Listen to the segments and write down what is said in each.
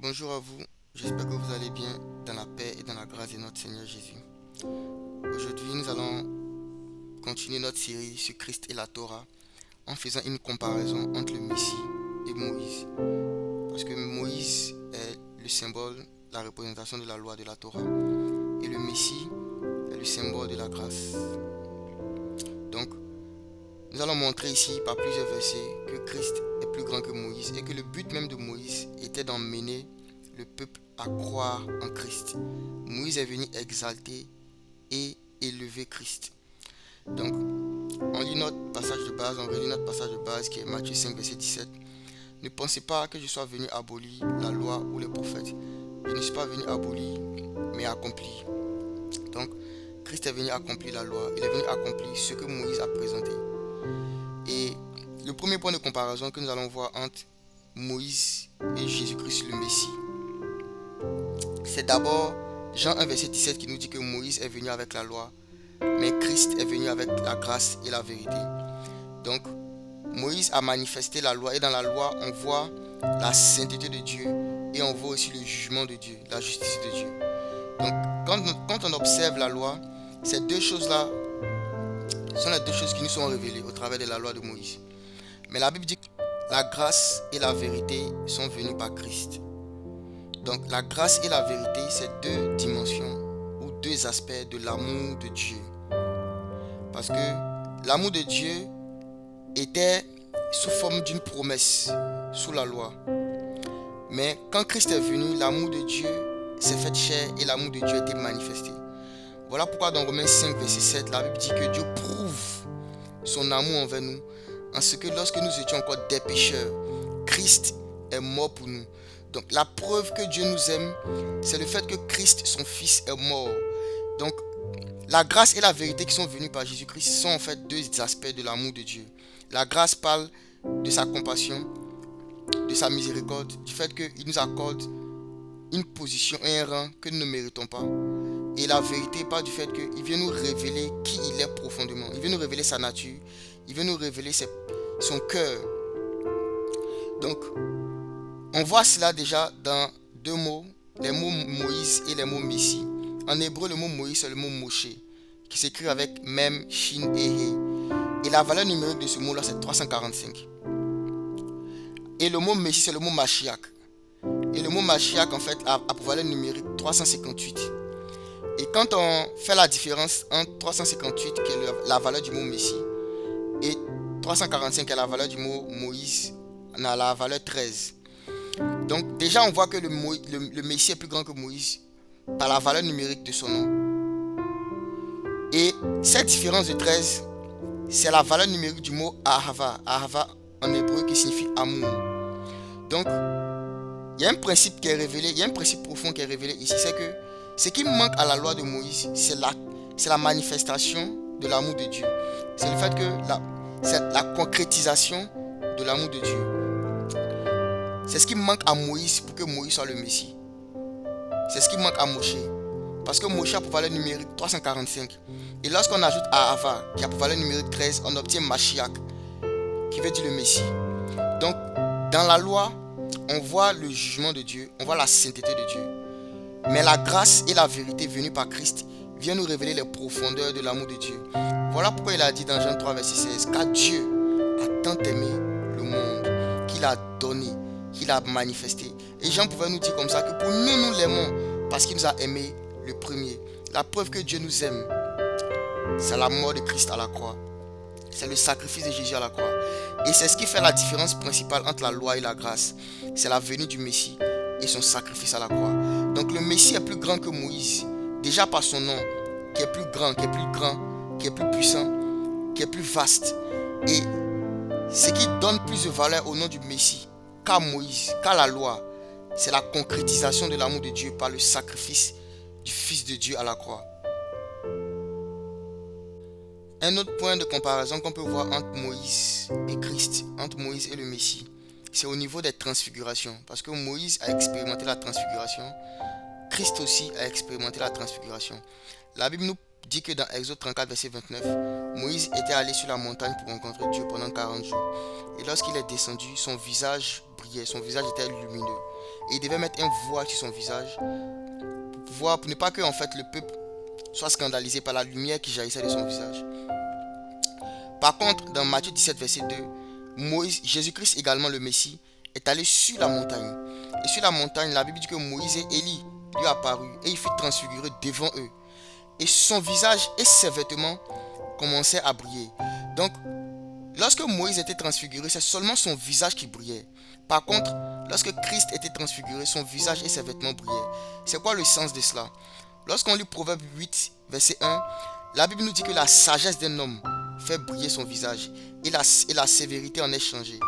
Bonjour à vous, j'espère que vous allez bien dans la paix et dans la grâce de notre Seigneur Jésus. Aujourd'hui, nous allons continuer notre série sur Christ et la Torah en faisant une comparaison entre le Messie et Moïse. Parce que Moïse est le symbole, la représentation de la loi de la Torah et le Messie est le symbole de la grâce. Donc, nous allons montrer ici par plusieurs versets que Christ est plus grand que Moïse et que le but même de Moïse était d'emmener le peuple à croire en Christ. Moïse est venu exalter et élever Christ. Donc, on lit notre passage de base, on relit notre passage de base qui est Matthieu 5, verset 17. Ne pensez pas que je sois venu abolir la loi ou les prophètes. Je ne suis pas venu abolir, mais accomplir. Donc, Christ est venu accomplir la loi. Il est venu accomplir ce que Moïse a présenté. Et le premier point de comparaison que nous allons voir entre Moïse et Jésus-Christ le Messie, c'est d'abord Jean 1, verset 17 qui nous dit que Moïse est venu avec la loi, mais Christ est venu avec la grâce et la vérité. Donc, Moïse a manifesté la loi et dans la loi, on voit la sainteté de Dieu et on voit aussi le jugement de Dieu, la justice de Dieu. Donc, quand on observe la loi, ces deux choses-là sont les deux choses qui nous sont révélées au travers de la loi de Moïse. Mais la Bible dit que la grâce et la vérité sont venues par Christ. Donc la grâce et la vérité, c'est deux dimensions ou deux aspects de l'amour de Dieu. Parce que l'amour de Dieu était sous forme d'une promesse, sous la loi. Mais quand Christ est venu, l'amour de Dieu s'est fait chair et l'amour de Dieu a été manifesté. Voilà pourquoi dans Romains 5, verset 7, la Bible dit que Dieu prouve son amour envers nous, en ce que lorsque nous étions encore des pécheurs, Christ est mort pour nous. Donc la preuve que Dieu nous aime, c'est le fait que Christ, son Fils, est mort. Donc la grâce et la vérité qui sont venues par Jésus-Christ sont en fait deux aspects de l'amour de Dieu. La grâce parle de sa compassion, de sa miséricorde, du fait qu'il nous accorde une position et un rang que nous ne méritons pas. Et la vérité parle du fait qu'il vient nous révéler qui il est profondément. Il vient nous révéler sa nature. Il vient nous révéler son cœur. Donc, on voit cela déjà dans deux mots, les mots Moïse et les mots Messie. En hébreu, le mot Moïse, c'est le mot Moshe, qui s'écrit avec Mem, Shin et He. Et la valeur numérique de ce mot-là, c'est 345. Et le mot Messie, c'est le mot Mashiach. Et le mot Mashiach, en fait, a pour valeur numérique 358. Et quand on fait la différence entre 358, qui est la valeur du mot Messie, et 345, qui est la valeur du mot Moïse, on a la valeur 13. Donc déjà on voit que le Messie est plus grand que Moïse par la valeur numérique de son nom. Et cette différence de 13, c'est la valeur numérique du mot Ahava. Ahava en hébreu qui signifie amour. Donc il y a un principe qui est révélé, il y a un principe profond qui est révélé ici, c'est que ce qui manque à la loi de Moïse, c'est la manifestation de l'amour de Dieu. C'est le fait que c'est la concrétisation de l'amour de Dieu. C'est ce qui manque à Moïse pour que Moïse soit le Messie. C'est ce qui manque à Moshe. Parce que Moshe a pour valeur numérique 345. Et lorsqu'on ajoute Ahava, qui a pour valeur numérique 13, on obtient Mashiach, qui veut dire le Messie. Donc, dans la loi, on voit le jugement de Dieu, on voit la sainteté de Dieu. Mais la grâce et la vérité venues par Christ viennent nous révéler les profondeurs de l'amour de Dieu. Voilà pourquoi il a dit dans Jean 3, verset 16, car Dieu a tant aimé le monde qu'il a donné, qu'il a manifesté. Et Jean pouvait nous dire comme ça que pour nous, nous l'aimons parce qu'il nous a aimé le premier. La preuve que Dieu nous aime, c'est la mort de Christ à la croix. C'est le sacrifice de Jésus à la croix. Et c'est ce qui fait la différence principale entre la loi et la grâce. C'est la venue du Messie et son sacrifice à la croix. Donc le Messie est plus grand que Moïse. Déjà par son nom, qui est plus grand, qui est plus puissant, qui est plus vaste. Et ce qui donne plus de valeur au nom du Messie qu'à Moïse, qu'à la loi, c'est la concrétisation de l'amour de Dieu par le sacrifice du Fils de Dieu à la croix. Un autre point de comparaison qu'on peut voir entre Moïse et Christ, entre Moïse et le Messie, c'est au niveau des transfigurations. Parce que Moïse a expérimenté la transfiguration, Christ aussi a expérimenté la transfiguration. La Bible nous dit que dans Exode 34, verset 29, Moïse était allé sur la montagne pour rencontrer Dieu pendant 40 jours. Et lorsqu'il est descendu, son visage brillait, son visage était lumineux. Et il devait mettre un voile sur son visage pour ne pas que en fait, le peuple soit scandalisé par la lumière qui jaillissait de son visage. Par contre, dans Matthieu 17, verset 2, Jésus-Christ également le Messie, est allé sur la montagne. Et sur la montagne, la Bible dit que Moïse et Élie lui apparurent et il fut transfiguré devant eux. Et son visage et ses vêtements commençaient à briller. Donc, lorsque Moïse était transfiguré, c'est seulement son visage qui brillait. Par contre, lorsque Christ était transfiguré, son visage et ses vêtements brillaient. C'est quoi le sens de cela? Lorsqu'on lit Proverbe 8, verset 1, la Bible nous dit que la sagesse d'un homme fait briller son visage et la sévérité en est changée.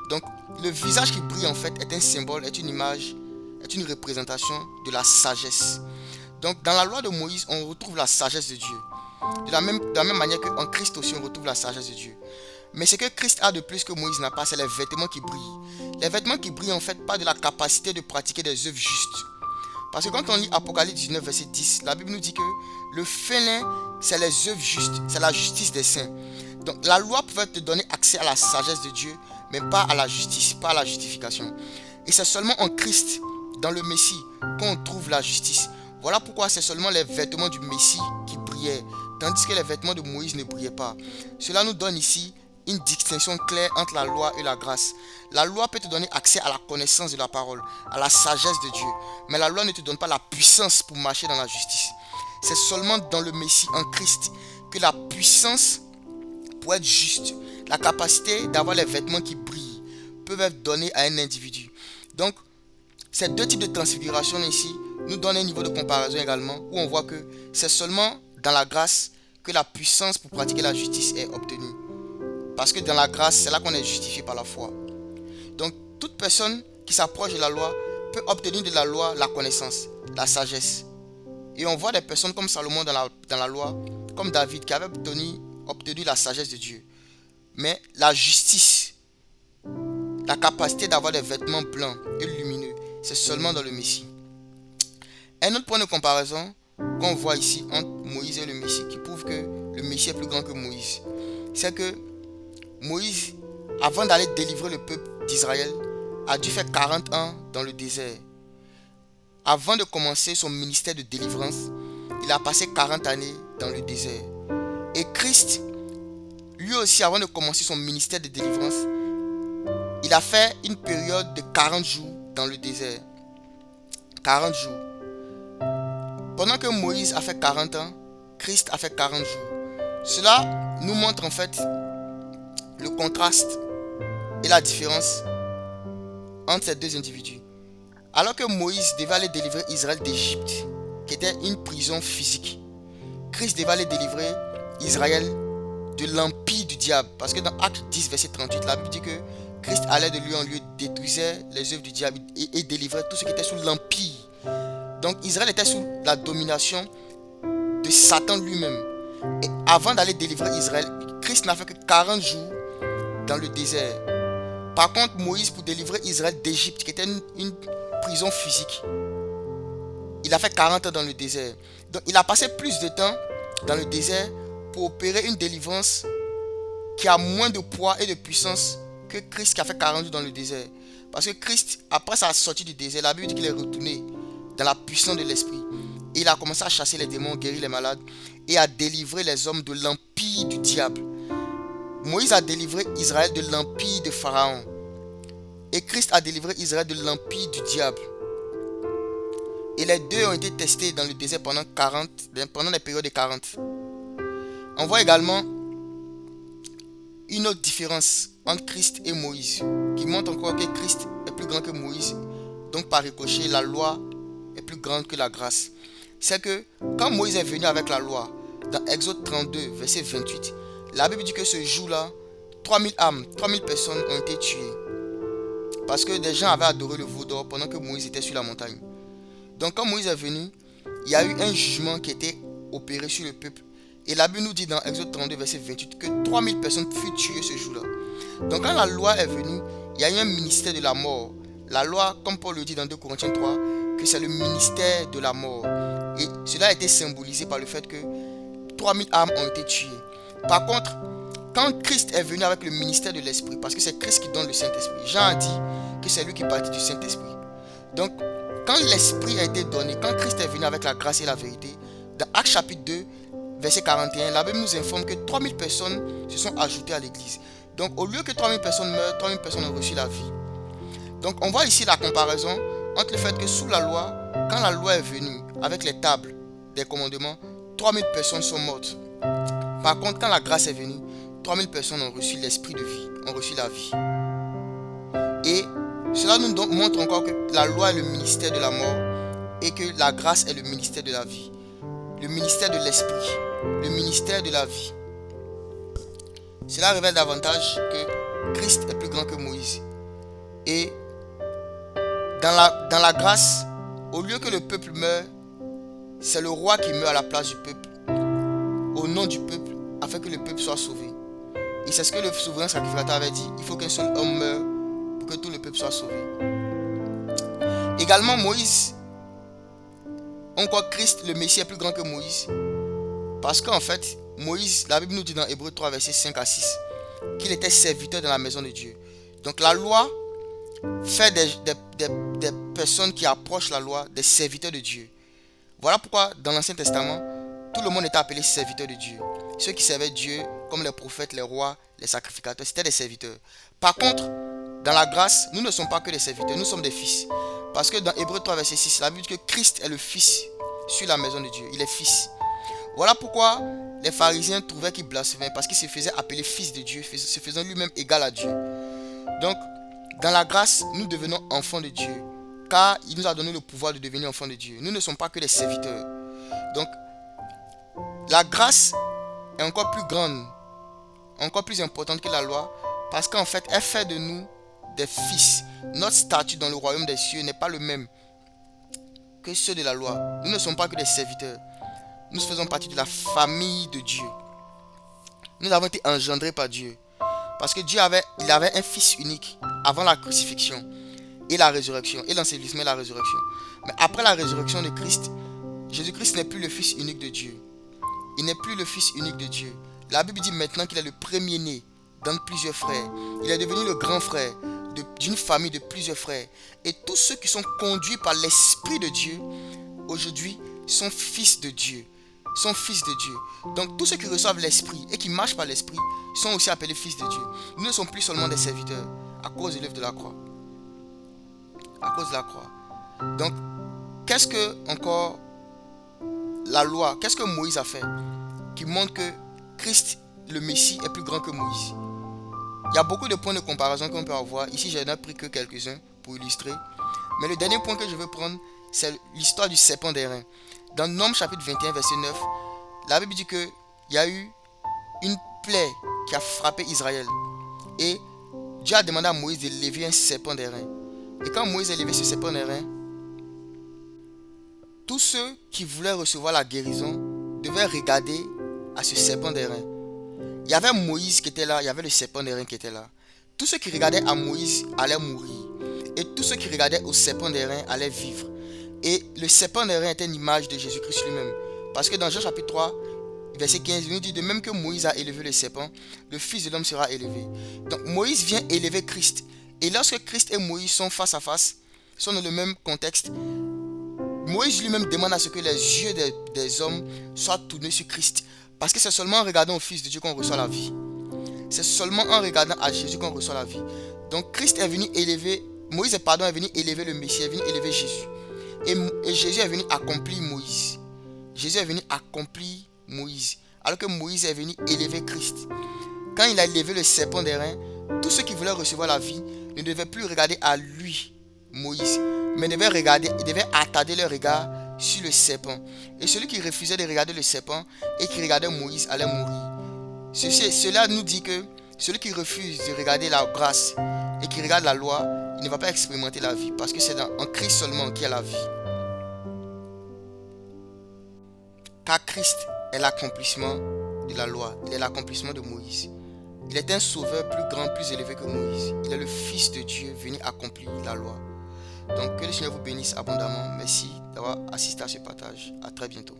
Donc, le visage qui brille en fait est un symbole, est une image, est une représentation de la sagesse. Donc, dans la loi de Moïse, on retrouve la sagesse de Dieu. De la même manière qu'en Christ aussi, on retrouve la sagesse de Dieu. Mais ce que Christ a de plus que Moïse n'a pas, c'est les vêtements qui brillent. Les vêtements qui brillent en fait parlent de la capacité de pratiquer des œuvres justes. Parce que quand on lit Apocalypse 19, verset 10, la Bible nous dit que le félin, c'est les œuvres justes, c'est la justice des saints. Donc la loi pouvait te donner accès à la sagesse de Dieu, mais pas à la justice, pas à la justification. Et c'est seulement en Christ, dans le Messie, qu'on trouve la justice. Voilà pourquoi c'est seulement les vêtements du Messie qui brillaient, tandis que les vêtements de Moïse ne brillaient pas. Cela nous donne ici une distinction claire entre la loi et la grâce. La loi peut te donner accès à la connaissance de la parole, à la sagesse de Dieu. Mais la loi ne te donne pas la puissance pour marcher dans la justice. C'est seulement dans le Messie, en Christ, que la puissance pour être juste, la capacité d'avoir les vêtements qui brillent, peuvent être donnés à un individu. Donc, ces deux types de transfiguration ici nous donnent un niveau de comparaison également, où on voit que c'est seulement dans la grâce que la puissance pour pratiquer la justice est obtenue. Parce que dans la grâce, c'est là qu'on est justifié par la foi. Donc, toute personne qui s'approche de la loi peut obtenir de la loi la connaissance, la sagesse. Et on voit des personnes comme Salomon dans la loi, comme David, qui avait obtenu la sagesse de Dieu. Mais la justice, la capacité d'avoir des vêtements blancs et lumineux, c'est seulement dans le Messie. Un autre point de comparaison qu'on voit ici entre Moïse et le Messie, qui prouve que le Messie est plus grand que Moïse, c'est que Moïse, avant d'aller délivrer le peuple d'Israël, a dû faire 40 ans dans le désert. Avant de commencer son ministère de délivrance, il a passé 40 années dans le désert. Et Christ, lui aussi, avant de commencer son ministère de délivrance, il a fait une période de 40 jours dans le désert. 40 jours. Pendant que Moïse a fait 40 ans, Christ a fait 40 jours. Cela nous montre en fait le contraste et la différence entre ces deux individus. Alors que Moïse devait aller délivrer Israël d'Égypte, qui était une prison physique, Christ devait aller délivrer Israël de l'empire du diable. Parce que dans Acte 10, verset 38, la Bible dit que Christ allait de lieu en lieu, détruisait les œuvres du diable et délivrait tout ce qui était sous l'empire. Donc Israël était sous la domination de Satan lui-même. Et avant d'aller délivrer Israël, Christ n'a fait que 40 jours dans le désert. Par contre, Moïse, pour délivrer Israël d'Égypte, qui était une prison physique, il a fait 40 ans dans le désert. Donc il a passé plus de temps dans le désert pour opérer une délivrance qui a moins de poids et de puissance que Christ qui a fait 40 jours dans le désert. Parce que Christ, après sa sortie du désert, la Bible dit qu'il est retourné dans la puissance de l'esprit. Et il a commencé à chasser les démons, guérir les malades et à délivrer les hommes de l'empire du diable. Moïse a délivré Israël de l'empire de Pharaon. Et Christ a délivré Israël de l'empire du diable. Et les deux ont été testés dans le désert pendant les périodes de 40. On voit également une autre différence entre Christ et Moïse, qui montre encore que Christ est plus grand que Moïse. Donc par ricochet, la loi est plus grande que la grâce. C'est que quand Moïse est venu avec la loi, dans Exode 32, verset 28, la Bible dit que ce jour-là, 3000 âmes, 3000 personnes ont été tuées. Parce que des gens avaient adoré le veau d'or pendant que Moïse était sur la montagne. Donc quand Moïse est venu, il y a eu un jugement qui était opéré sur le peuple. Et la Bible nous dit dans Exode 32, verset 28, que 3000 personnes furent tuées ce jour-là. Donc quand la loi est venue, il y a eu un ministère de la mort. La loi, comme Paul le dit dans 2 Corinthiens 3, que c'est le ministère de la mort. Et cela a été symbolisé par le fait que 3000 âmes ont été tuées. Par contre, quand Christ est venu avec le ministère de l'Esprit, parce que c'est Christ qui donne le Saint-Esprit, Jean a dit que c'est lui qui partit du Saint-Esprit. Donc, quand l'Esprit a été donné, quand Christ est venu avec la grâce et la vérité, dans Actes chapitre 2, verset 41, la Bible nous informe que 3000 personnes se sont ajoutées à l'église. Donc, au lieu que 3000 personnes meurent, 3000 personnes ont reçu la vie. Donc, on voit ici la comparaison entre le fait que sous la loi, quand la loi est venue avec les tables des commandements, 3000 personnes sont mortes. Par contre, quand la grâce est venue, 3000 personnes ont reçu l'esprit de vie, ont reçu la vie. Et cela nous montre encore que la loi est le ministère de la mort et que la grâce est le ministère de la vie. Le ministère de l'esprit, le ministère de la vie. Cela révèle davantage que Christ est plus grand que Moïse. Et dans la grâce, au lieu que le peuple meure, c'est le roi qui meurt à la place du peuple, au nom du peuple, afin que le peuple soit sauvé. Et c'est ce que le souverain sacrificateur avait dit. Il faut qu'un seul homme meure pour que tout le peuple soit sauvé. Également Moïse, encore Christ, le Messie est plus grand que Moïse. Parce qu'en fait, Moïse, la Bible nous dit dans Hébreux 3, versets 5 à 6, qu'il était serviteur dans la maison de Dieu. Donc la loi fait des personnes qui approchent la loi des serviteurs de Dieu. Voilà pourquoi dans l'Ancien Testament, tout le monde était appelé serviteur de Dieu. Ceux qui servaient Dieu, comme les prophètes, les rois, les sacrificateurs, c'était des serviteurs. Par contre, dans la grâce, nous ne sommes pas que des serviteurs, nous sommes des fils. Parce que dans Hébreux 3, verset 6, la Bible dit que Christ est le Fils sur la maison de Dieu. Il est Fils. Voilà pourquoi les pharisiens trouvaient qu'il blasphémait, parce qu'il se faisait appeler Fils de Dieu, se faisant lui-même égal à Dieu. Donc, dans la grâce, nous devenons enfants de Dieu, car il nous a donné le pouvoir de devenir enfants de Dieu. Nous ne sommes pas que des serviteurs. Donc, la grâce est encore plus grande, encore plus importante que la loi, parce qu'en fait, elle fait de nous des fils. Notre statut dans le royaume des cieux n'est pas le même que ceux de la loi. Nous ne sommes pas que des serviteurs. Nous faisons partie de la famille de Dieu. Nous avons été engendrés par Dieu. Parce que Dieu avait un fils unique avant la crucifixion et la résurrection, et l'ensevelissement et la résurrection. Mais après la résurrection de Christ, Jésus-Christ n'est plus le fils unique de Dieu. Il n'est plus le fils unique de Dieu. La Bible dit maintenant qu'il est le premier-né dans plusieurs frères. Il est devenu le grand frère d'une famille de plusieurs frères. Et tous ceux qui sont conduits par l'Esprit de Dieu, aujourd'hui, sont fils de Dieu. Sont fils de Dieu. Donc tous ceux qui reçoivent l'Esprit et qui marchent par l'Esprit sont aussi appelés fils de Dieu. Nous ne sommes plus seulement des serviteurs à cause de l'œuvre de la croix. À cause de la croix. Donc, qu'est-ce que encore la loi, qu'est-ce que Moïse a fait qui montre que Christ, le Messie, est plus grand que Moïse? Il y a beaucoup de points de comparaison qu'on peut avoir. Ici, je n'ai pris que quelques-uns pour illustrer. Mais le dernier point que je veux prendre, c'est l'histoire du serpent d'airain. Dans Nombres chapitre 21, verset 9, la Bible dit qu'il y a eu une plaie qui a frappé Israël. Et Dieu a demandé à Moïse de lever un serpent d'airain. Et quand Moïse a levé ce serpent d'airain, tous ceux qui voulaient recevoir la guérison devaient regarder à ce serpent d'airain. Il y avait Moïse qui était là, il y avait le serpent d'airain qui était là. Tous ceux qui regardaient à Moïse allaient mourir. Et tous ceux qui regardaient au serpent d'airain allaient vivre. Et le serpent d'airain était une image de Jésus-Christ lui-même. Parce que dans Jean chapitre 3, verset 15, il nous dit de même que Moïse a élevé le serpent, le Fils de l'homme sera élevé. Donc Moïse vient élever Christ. Et lorsque Christ et Moïse sont face à face, sont dans le même contexte, Moïse lui-même demande à ce que les yeux des hommes soient tournés sur Christ. Parce que c'est seulement en regardant au Fils de Dieu qu'on reçoit la vie. C'est seulement en regardant à Jésus qu'on reçoit la vie. Donc Christ est venu élever, Moïse est venu élever le Messie, est venu élever Jésus. Et Jésus est venu accomplir Moïse. Jésus est venu accomplir Moïse. Alors que Moïse est venu élever Christ. Quand il a élevé le serpent d'airain, tous ceux qui voulaient recevoir la vie ne devaient plus regarder à lui, Moïse, mais devaient attarder leur regard sur le serpent. Et celui qui refusait de regarder le serpent et qui regardait Moïse allait mourir. Cela nous dit que celui qui refuse de regarder la grâce et qui regarde la loi, il ne va pas expérimenter la vie, parce que c'est en Christ seulement qu'il y a la vie. Car Christ est l'accomplissement de la loi, il est l'accomplissement de Moïse. Il est un sauveur plus grand, plus élevé que Moïse. Il est le Fils de Dieu venu accomplir la loi. Donc que le Seigneur vous bénisse abondamment. Merci d'avoir assisté à ce partage. À très bientôt.